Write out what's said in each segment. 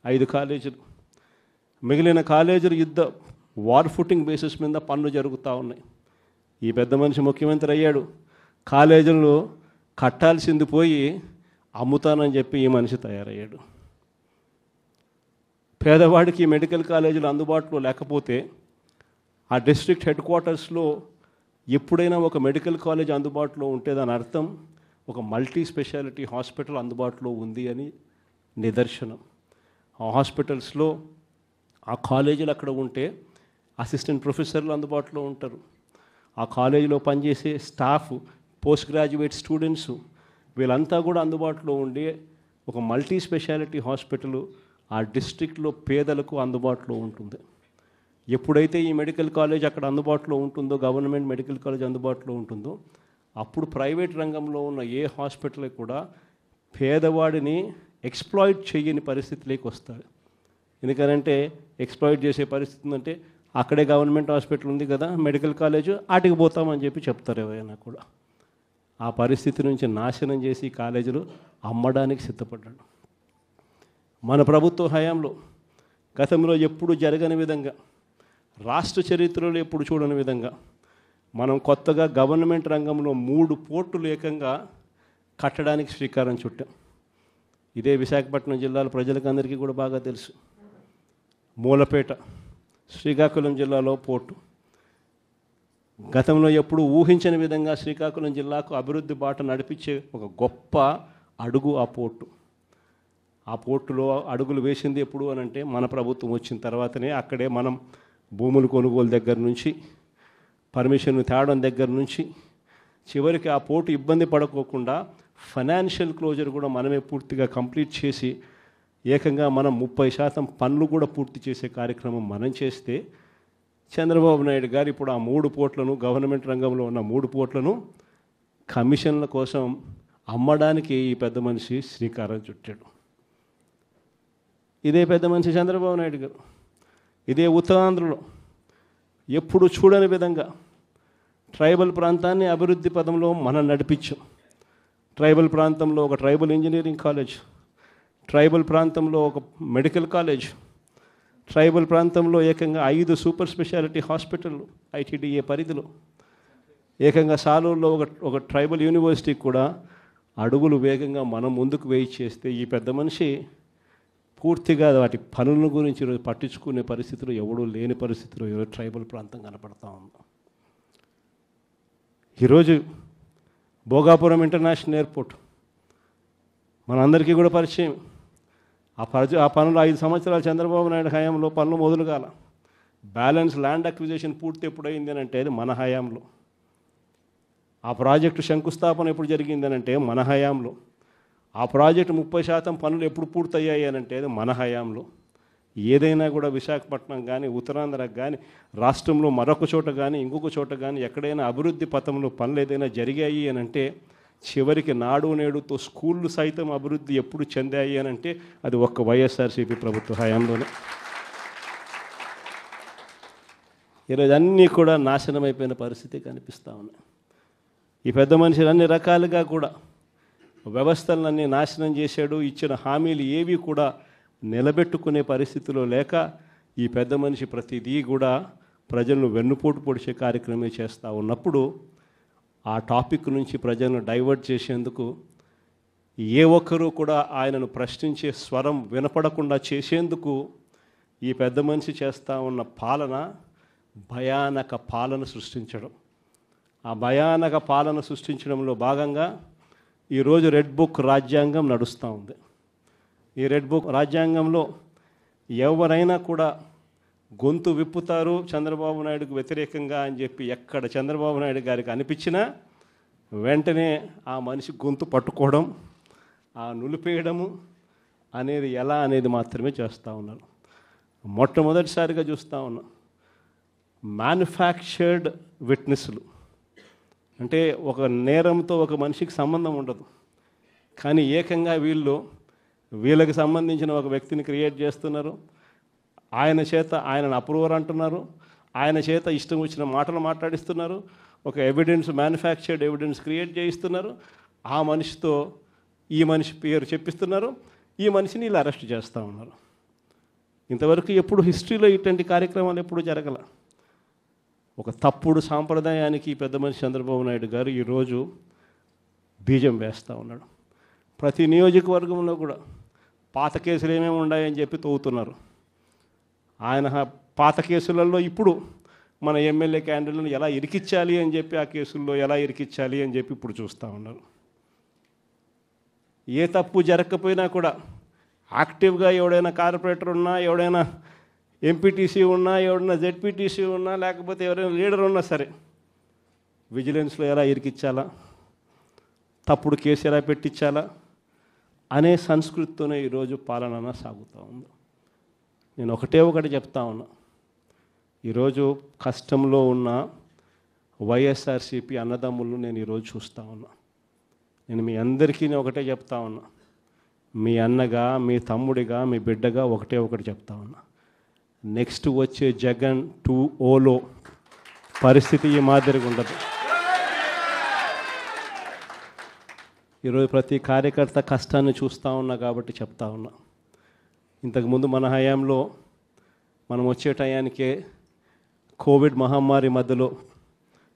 5 కాలేజీలు, మిగిలిన కాలేజీలు యుద్ధ వార్ ఫుటింగ్ బేసిస్ మీద పనులు జరుగుతూ ఉన్నాయి. ఈ పెద్ద మనిషి ముఖ్యమంత్రి అయ్యాడు, కాలేజీలు కట్టాల్సింది పోయి అమ్ముతానని చెప్పి ఈ మనిషి తయారయ్యాడు. పేదవాడికి మెడికల్ కాలేజీలు అందుబాటులో లేకపోతే ఆ డిస్ట్రిక్ట్ హెడ్ క్వార్టర్స్లో ఎప్పుడైనా ఒక మెడికల్ కాలేజ్ అందుబాటులో ఉంటే దాని అర్థం ఒక మల్టీ స్పెషాలిటీ హాస్పిటల్ అందుబాటులో ఉంది అని నిదర్శనం. ఆ హాస్పిటల్స్లో ఆ కాలేజీలు అక్కడ ఉంటే అసిస్టెంట్ ప్రొఫెసర్లు అందుబాటులో ఉంటారు. ఆ కాలేజీలో పనిచేసే స్టాఫ్, పోస్ట్ గ్రాడ్యుయేట్ స్టూడెంట్స్ వీళ్ళంతా కూడా అందుబాటులో ఉండి ఒక మల్టీ స్పెషాలిటీ హాస్పిటల్ ఆ డిస్ట్రిక్ట్లో పేదలకు అందుబాటులో ఉంటుంది. ఎప్పుడైతే ఈ మెడికల్ కాలేజ్ అక్కడ అందుబాటులో ఉంటుందో, గవర్నమెంట్ మెడికల్ కాలేజ్ అందుబాటులో ఉంటుందో, అప్పుడు ప్రైవేట్ రంగంలో ఉన్న ఏ హాస్పిటల్ కూడా పేదవాడిని ఎక్స్ప్లాయిట్ చేయని పరిస్థితిలోకి వస్తాయి. ఎందుకనంటే ఎక్స్ప్లాయిట్ చేసే పరిస్థితి ఉందంటే అక్కడే గవర్నమెంట్ హాస్పిటల్ ఉంది కదా, మెడికల్ కాలేజ్, ఆటికి పోతామని చెప్పి చెప్తారు ఎవరైనా కూడా. ఆ పరిస్థితి నుంచి నాశనం చేసి కాలేజీలు అమ్మడానికి సిద్ధపడ్డాడు. మన ప్రభుత్వ హయాంలో గతంలో ఎప్పుడు జరగని విధంగా, రాష్ట్ర చరిత్రలో ఎప్పుడు చూడని విధంగా మనం కొత్తగా గవర్నమెంట్ రంగంలో 3 పోర్టులు ఏకంగా కట్టడానికి శ్రీకారం చుట్టాం. ఇదే విశాఖపట్నం జిల్లాలో ప్రజలకు అందరికీ కూడా బాగా తెలుసు. మూలపేట, శ్రీకాకుళం జిల్లాలో పోర్టు. గతంలో ఎప్పుడు ఊహించని విధంగా శ్రీకాకుళం జిల్లాకు అభివృద్ధి బాట నడిపించే ఒక గొప్ప అడుగు ఆ పోర్టు. ఆ పోర్టులో అడుగులు వేసింది ఎప్పుడు అని అంటే మన ప్రభుత్వం వచ్చిన తర్వాతనే. అక్కడే మనం భూములు కొనుగోలు దగ్గర నుంచి, పర్మిషన్ తేవడం దగ్గర నుంచి, చివరికి ఆ పోర్టు ఇబ్బంది పడకోకుండా ఫైనాన్షియల్ క్లోజర్ కూడా మనమే పూర్తిగా కంప్లీట్ చేసి ఏకంగా మనం 30% పనులు కూడా పూర్తి చేసే కార్యక్రమం మనం చేస్తే, చంద్రబాబు నాయుడు గారు ఇప్పుడు ఆ 3 పోర్ట్లను, గవర్నమెంట్ రంగంలో ఉన్న 3 పోర్ట్లను కమిషన్ల కోసం అమ్మడానికి ఈ పెద్ద మనిషి శ్రీకారం చుట్టాడు. ఇదే పెద్ద మనిషి చంద్రబాబు నాయుడు గారు ఇదే ఉత్తరాంధ్రలో ఎప్పుడు చూడని విధంగా ట్రైబల్ ప్రాంతాన్ని అభివృద్ధి పదంలో మనం నడిపించాం. ట్రైబల్ ప్రాంతంలో ఒక ట్రైబల్ ఇంజనీరింగ్ కాలేజ్, ట్రైబల్ ప్రాంతంలో ఒక మెడికల్ కాలేజ్, ట్రైబల్ ప్రాంతంలో ఏకంగా 5 సూపర్ స్పెషాలిటీ హాస్పిటళ్ళు ఐటీడీఏ పరిధిలో, ఏకంగా సాలూరులో ఒక ట్రైబల్ యూనివర్సిటీ కూడా అడుగులు వేగంగా మనం ముందుకు వేయి చేస్తే ఈ పెద్ద మనిషి పూర్తిగా వాటి పనుల గురించి ఈరోజు పట్టించుకునే పరిస్థితులు ఎవడూ లేని పరిస్థితులు ఈరోజు ట్రైబల్ ప్రాంతం కనపడతా ఉంది. ఈరోజు భోగాపురం ఇంటర్నేషనల్ ఎయిర్పోర్ట్ మనందరికీ కూడా పరిచయం. ఆ పనులు 5 సంవత్సరాలు చంద్రబాబు నాయుడు హయాంలో పనులు మొదలు కాల. బ్యాలెన్స్ ల్యాండ్ అక్విజిషన్ పూర్తి ఎప్పుడైంది అని అంటే అది మన హయాంలో. ఆ ప్రాజెక్టు శంకుస్థాపన ఎప్పుడు జరిగింది అని అంటే మన హయాంలో. ఆ ప్రాజెక్టు 30% పనులు ఎప్పుడు పూర్తయ్యాయి అని అంటే అది మన హయాంలో. ఏదైనా కూడా విశాఖపట్నం కానీ, ఉత్తరాంధ్రకు కానీ, రాష్ట్రంలో మరొక చోట కానీ, ఇంకొక చోట కానీ ఎక్కడైనా అభివృద్ధి పథంలో పనులు ఏదైనా జరిగాయి అని అంటే, చివరికి నాడు నేడుతో స్కూళ్ళు సైతం అభివృద్ధి ఎప్పుడు చెందాయి అని అంటే అది ఒక్క వైఎస్ఆర్సీపీ ప్రభుత్వ హయాంలోనే. ఈరోజు అన్నీ కూడా నాశనం అయిపోయిన పరిస్థితి కనిపిస్తూ ఉన్నాయి. ఈ పెద్ద మనిషి అన్ని రకాలుగా కూడా వ్యవస్థలన్నీ నాశనం చేశాడు. ఇచ్చిన హామీలు ఏవి కూడా నిలబెట్టుకునే పరిస్థితిలో లేక ఈ పెద్ద మనిషి ప్రతిదీ కూడా ప్రజలను వెన్నుపోటు పొడిచే కార్యక్రమం చేస్తూ ఉన్నప్పుడు ఆ టాపిక్ నుంచి ప్రజలను డైవర్ట్ చేసేందుకు ఏ ఒక్కరూ కూడా ఆయనను ప్రశ్నించే స్వరం వినపడకుండా చేసేందుకు ఈ పెద్ద మనిషి చేస్తూ ఉన్న పాలన భయానక పాలన సృష్టించడం. ఆ భయానక పాలన సృష్టించడంలో భాగంగా ఈరోజు రెడ్ బుక్ రాజ్యాంగం నడుస్తూ ఉంది. ఈ రెడ్ బుక్ రాజ్యాంగంలో ఎవరైనా కూడా గొంతు విప్పుతారు చంద్రబాబు నాయుడుకు వ్యతిరేకంగా అని చెప్పి ఎక్కడ చంద్రబాబు నాయుడు గారికి అనిపించినా వెంటనే ఆ మనిషి గొంతు పట్టుకోవడం, ఆ నులిపేయడము అనేది ఎలా అనేది మాత్రమే చేస్తూ ఉన్నారు. మొట్టమొదటిసారిగా చూస్తూ ఉన్నాం మ్యానుఫ్యాక్చర్డ్ విట్నెస్లు. అంటే ఒక నేరంతో ఒక మనిషికి సంబంధం ఉండదు, కానీ ఏకంగా వీళ్ళకి సంబంధించిన ఒక వ్యక్తిని క్రియేట్ చేస్తున్నారు. ఆయన చేత ఆయనను అప్రూవర్ అంటున్నారు, ఆయన చేత ఇష్టం వచ్చిన మాటలు మాట్లాడిస్తున్నారు, ఒక ఎవిడెన్స్, మ్యానుఫ్యాక్చర్డ్ ఎవిడెన్స్ క్రియేట్ చేయిస్తున్నారు. ఆ మనిషితో ఈ మనిషి పేరు చెప్పిస్తున్నారు, ఈ మనిషిని ఇలా అరెస్ట్ చేస్తూ ఉన్నారు. ఇంతవరకు ఎప్పుడు హిస్టరీలో ఇటువంటి కార్యక్రమాలు ఎప్పుడు జరగల. ఒక తప్పుడు సాంప్రదాయానికి పెద్ద మనిషి చంద్రబాబు నాయుడు గారు ఈరోజు బీజం వేస్తూ ఉన్నాడు. ప్రతి నియోజకవర్గంలో కూడా పాత కేసులు ఏమేమి ఉన్నాయని చెప్పి తవ్వుతున్నారు. ఆయన పాత కేసులలో ఇప్పుడు మన ఎమ్మెల్యే క్యాండిడేట్లను ఎలా ఇరికించాలి అని చెప్పి, ఆ కేసుల్లో ఎలా ఇరికించాలి అని చెప్పి ఇప్పుడు చూస్తూ ఉన్నారు. ఏ తప్పు జరగకపోయినా కూడా యాక్టివ్గా ఎవడైనా కార్పొరేటర్ ఉన్నా, ఎవడైనా ఎంపీటీసీ ఉన్నా, ఎవడైనా జెడ్పీటీసీ ఉన్నా, లేకపోతే ఎవరైనా లీడర్ ఉన్నా సరే విజిలెన్స్లో ఎలా ఇరికించాలా, తప్పుడు కేసు ఎలా పెట్టించాలా అనే సంస్కృతితోనే ఈరోజు పాలన సాగుతూ ఉంది. నేను ఒకటి చెప్తా ఉన్నా, ఈరోజు కష్టంలో ఉన్న వైఎస్ఆర్సీపీ అన్నదమ్ములను నేను ఈరోజు చూస్తూ ఉన్నా. నేను మీ అందరికీ ఒకటే చెప్తా ఉన్నా, మీ అన్నగా, మీ తమ్ముడిగా, మీ బిడ్డగా ఒకటి చెప్తా ఉన్నా. నెక్స్ట్ వచ్చే జగన్ 2.0లో పరిస్థితి ఈ మాదిరిగా ఉండదు. ఈరోజు ప్రతి కార్యకర్త కష్టాన్ని చూస్తూ ఉన్నా కాబట్టి చెప్తా ఉన్నా. ఇంతకుముందు మన హయాంలో మనం వచ్చే టయానికే కోవిడ్ మహమ్మారి మధ్యలో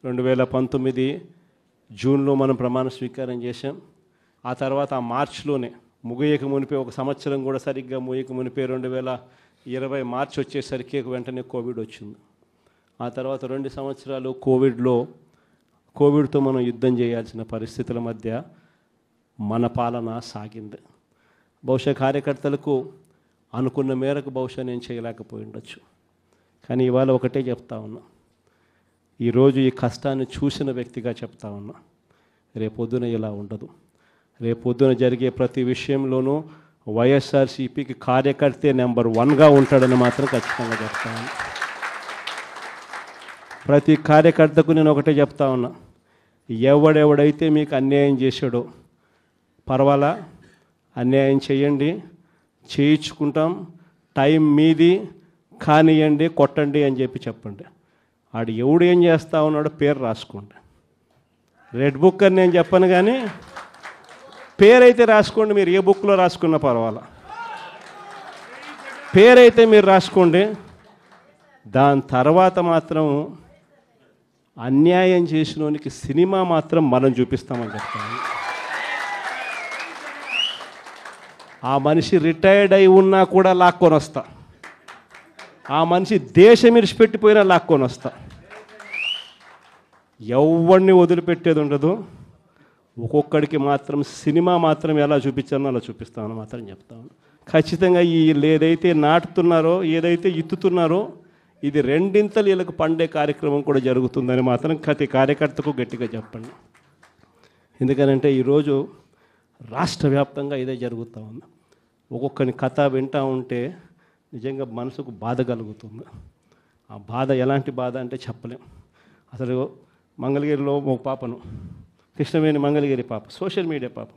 2019 జూన్లో మనం ప్రమాణ స్వీకారం చేశాం. ఆ తర్వాత ఆ మార్చిలోనే ముగియక మునిపే, ఒక సంవత్సరం కూడా సరిగ్గా ముగియక మునిపే 2020 మార్చి వచ్చేసరికి వెంటనే కోవిడ్ వచ్చింది. ఆ తర్వాత 2 సంవత్సరాలు కోవిడ్తో మనం యుద్ధం చేయాల్సిన పరిస్థితుల మధ్య మన పాలన సాగింది. బహుశా కార్యకర్తలకు అనుకున్న మేరకు బహుశా నేను చేయలేకపోయి ఉండొచ్చు. కానీ ఇవాళ ఒకటే చెప్తా ఉన్నా, ఈరోజు ఈ కష్టాన్ని చూసిన వ్యక్తిగా చెప్తా ఉన్నా, రేపొద్దున ఇలా ఉండదు. రేపొద్దున జరిగే ప్రతి విషయంలోనూ వైఎస్ఆర్సీపీకి కార్యకర్తే నెంబర్ 1గా ఉంటాడని మాత్రం ఖచ్చితంగా చెప్తా ఉన్నా. ప్రతి కార్యకర్తకు నేను ఒకటే చెప్తా ఉన్నా, ఎవడెవడైతే మీకు అన్యాయం చేశాడో పర్వాలా, అన్యాయం చేయండి, చేయించుకుంటాం, టైం మీది, కానియండి, కొట్టండి అని చెప్పి చెప్పండి. ఆడు ఎవడు ఏం చేస్తా ఉన్నాడో పేరు రాసుకోండి. రెడ్ బుక్ అని నేను చెప్పను, కానీ పేరైతే రాసుకోండి. మీరు ఏ బుక్లో రాసుకున్నా పర్వాలా, పేరైతే మీరు రాసుకోండి. దాని తర్వాత మాత్రం అన్యాయం చేసినోనికి సినిమా మాత్రం మనం చూపిస్తామని చెప్తాను. ఆ మనిషి రిటైర్డ్ అయి ఉన్నా కూడా లాక్కొని వస్తా, ఆ మనిషి దేశం విడిచిపెట్టిపోయినా లాక్కొని వస్తా. ఎవరిని వదిలిపెట్టేది ఉండదు. ఒక్కొక్కడికి మాత్రం సినిమా మాత్రం ఎలా చూపించానో అలా చూపిస్తామని మాత్రం చెప్తాను. ఖచ్చితంగా వీళ్ళు ఏదైతే నాటుతున్నారో, ఏదైతే ఇత్తుతున్నారో, ఇది రెండింతలు వీళ్ళకు పండే కార్యక్రమం కూడా జరుగుతుందని మాత్రం ప్రతి కార్యకర్తకు గట్టిగా చెప్పండి. ఎందుకనంటే ఈరోజు రాష్ట్ర వ్యాప్తంగా ఇదే జరుగుతూ ఉంది. ఒక్కొక్కని కథ వింటూ ఉంటే నిజంగా మనసుకు బాధ కలుగుతుంది. ఆ బాధ ఎలాంటి బాధ అంటే చెప్పలేం. అసలు మంగళగిరిలో ఒక పాపను, కృష్ణవేణి మంగళగిరి పాప, సోషల్ మీడియా పాప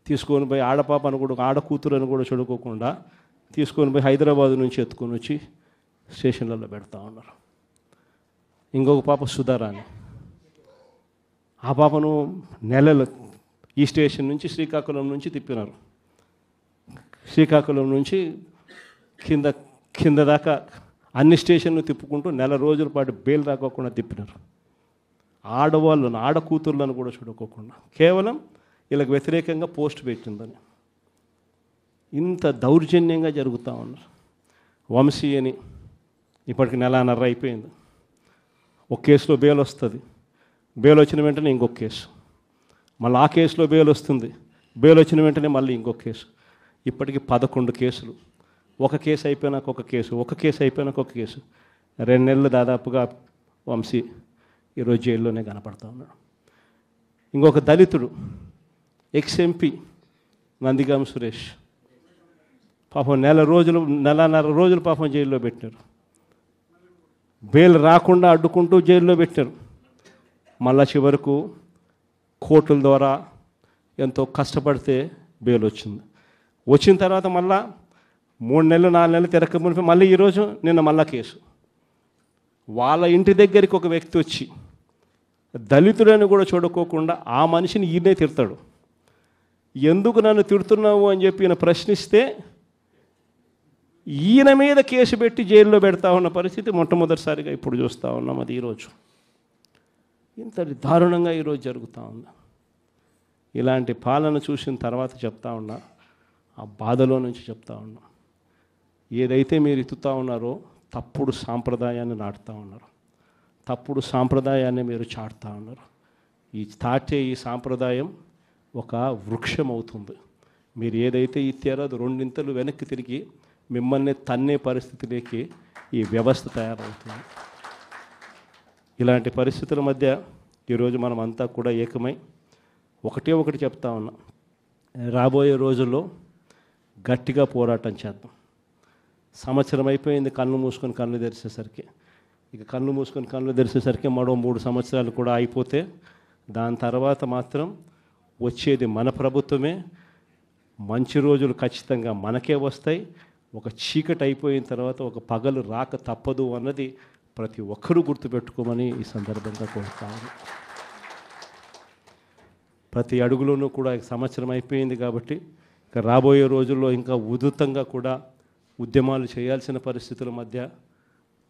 తీసుకొని పోయి, ఆడపాపను కూడా, ఆడకూతురు అని కూడా చూడుకోకుండా తీసుకొని పోయి హైదరాబాద్ నుంచి ఎత్తుకొని వచ్చి స్టేషన్లలో పెడతా ఉన్నారు. ఇంకొక పాప సుధారాణి, ఆ పాపను నెలలు ఈ స్టేషన్ నుంచి శ్రీకాకుళం నుంచి తిప్పినారు. శ్రీకాకుళం నుంచి కింద దాకా అన్ని స్టేషన్లు తిప్పుకుంటూ నెల రోజుల పాటు బెయిల్ రాకోకుండా తిప్పినారు. ఆడవాళ్ళను, ఆడకూతుర్లను కూడా చూడుకోకుండా, కేవలం వీళ్ళకి వ్యతిరేకంగా పోస్ట్ పెట్టిందని. ఇంత దౌర్జన్యంగా జరుగుతూ ఉన్నారు. వంశీ అని ఇప్పటికి 1.5 అయిపోయింది. ఒక కేసులో బెయిల్ వస్తుంది, బెయిల్ వచ్చిన వెంటనే ఇంకొక కేసు, మళ్ళీ ఆ కేసులో బెయిల్ వస్తుంది, బెయిల్ వచ్చిన వెంటనే మళ్ళీ ఇంకొక కేసు. ఇప్పటికి 11 కేసులు. ఒక కేసు అయిపోయినాక ఒక కేసు, ఒక కేసు అయిపోయినాక ఒక కేసు. 2 నెలలు దాదాపుగా వంశీ ఈరోజు జైల్లోనే కనపడతా ఉన్నాడు. ఇంకొక దళితుడు, ఎక్స్-ఎంపీ నందిగాం సురేష్, పాపం 1.5 రోజులు పాపం జైల్లో పెట్టారు. బెయిల్ రాకుండా అడ్డుకుంటూ జైల్లో పెట్టారు. మళ్ళా చివరకు కోర్టుల ద్వారా ఎంతో కష్టపడితే బెయిల్ వచ్చింది. వచ్చిన తర్వాత మళ్ళా 3 నెలలు 4 నెలలు తిరగకపోతే మళ్ళీ ఈరోజు నిన్న మళ్ళా కేసు. వాళ్ళ ఇంటి దగ్గరికి ఒక వ్యక్తి వచ్చి దళితుడని కూడా చూడుకోకుండా ఆ మనిషిని ఈయనే తిడతాడు. ఎందుకు నన్ను తిడుతున్నావు అని చెప్పి ఈయన ప్రశ్నిస్తే ఈయన మీద కేసు పెట్టి జైల్లో పెడతా ఉన్న పరిస్థితి మొట్టమొదటిసారిగా ఇప్పుడు చూస్తూ ఉన్నాం. అది ఈరోజు ఇంత దారుణంగా ఈరోజు జరుగుతూ ఉంది. ఇలాంటి పాలన చూసిన తర్వాత చెప్తా ఉన్నా, ఆ బాధలో నుంచి చెప్తా ఉన్నా, ఏదైతే మీరు ఎత్తుతూ ఉన్నారో తప్పుడు సాంప్రదాయాన్ని నాటుతూ ఉన్నారు, తప్పుడు సాంప్రదాయాన్ని మీరు చాటుతూ ఉన్నారు. ఈ సాంప్రదాయం ఒక వృక్షం అవుతుంది. మీరు ఏదైతే ఇచ్చారో అది రెండింతలు వెనక్కి తిరిగి మిమ్మల్ని తన్నే పరిస్థితిలోకి ఈ వ్యవస్థ తయారవుతుంది. ఇలాంటి పరిస్థితుల మధ్య ఈరోజు మనం అంతా కూడా ఏకమై ఒకటి చెప్తా ఉన్నాం, రాబోయే రోజుల్లో గట్టిగా పోరాటం చేద్దాం. సంవత్సరం అయిపోయింది కళ్ళు మూసుకొని కళ్ళు తెరిచేసరికి. ఇక కళ్ళు మూసుకొని కళ్ళు తెరిచేసరికి మరో 3 సంవత్సరాలు కూడా అయిపోతే దాని తర్వాత మాత్రం వచ్చేది మన ప్రభుత్వమే. మంచి రోజులు ఖచ్చితంగా మనకే వస్తాయి. ఒక చీకటి అయిపోయిన తర్వాత ఒక పగలు రాక తప్పదు అన్నది ప్రతి ఒక్కరూ గుర్తుపెట్టుకోమని ఈ సందర్భంగా కోరుతాను. ప్రతి అడుగులోనూ కూడా సంవత్సరం అయిపోయింది కాబట్టి ఇక రాబోయే రోజుల్లో ఇంకా ఉధృతంగా కూడా ఉద్యమాలు చేయాల్సిన పరిస్థితుల మధ్య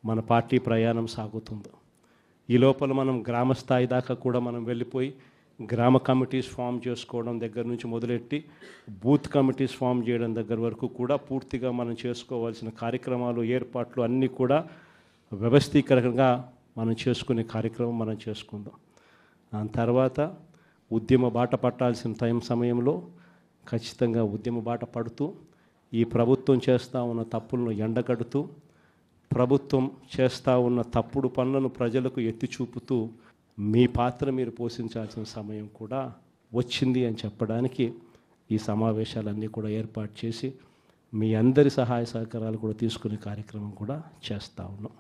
మన పార్టీ ప్రయాణం సాగుతుంది. ఈ లోపల మనం గ్రామ స్థాయి దాకా కూడా మనం వెళ్ళిపోయి గ్రామ కమిటీస్ ఫామ్ చేసుకోవడం దగ్గర నుంచి మొదలెట్టి బూత్ కమిటీస్ ఫామ్ చేయడం దగ్గర వరకు కూడా పూర్తిగా మనం చేసుకోవాల్సిన కార్యక్రమాలు, ఏర్పాట్లు అన్నీ కూడా వ్యవస్థీకరణగా మనం చేసుకునే కార్యక్రమం మనం చేసుకుందాం. దాని తర్వాత ఉద్యమ బాట పట్టాల్సిన సమయంలో ఖచ్చితంగా ఉద్యమ బాట పడుతూ ఈ ప్రభుత్వం చేస్తూ ఉన్న తప్పులను ఎండగడుతూ, ప్రభుత్వం చేస్తూ ఉన్న తప్పుడు పనులను ప్రజలకు ఎత్తి చూపుతూ మీ పాత్ర మీరు పోషించాల్సిన సమయం కూడా వచ్చింది అని చెప్పడానికి ఈ సమావేశాలన్నీ కూడా ఏర్పాటు చేసి మీ అందరి సహాయ సహకారాలు కూడా తీసుకునే కార్యక్రమం కూడా చేస్తూ ఉన్నాం.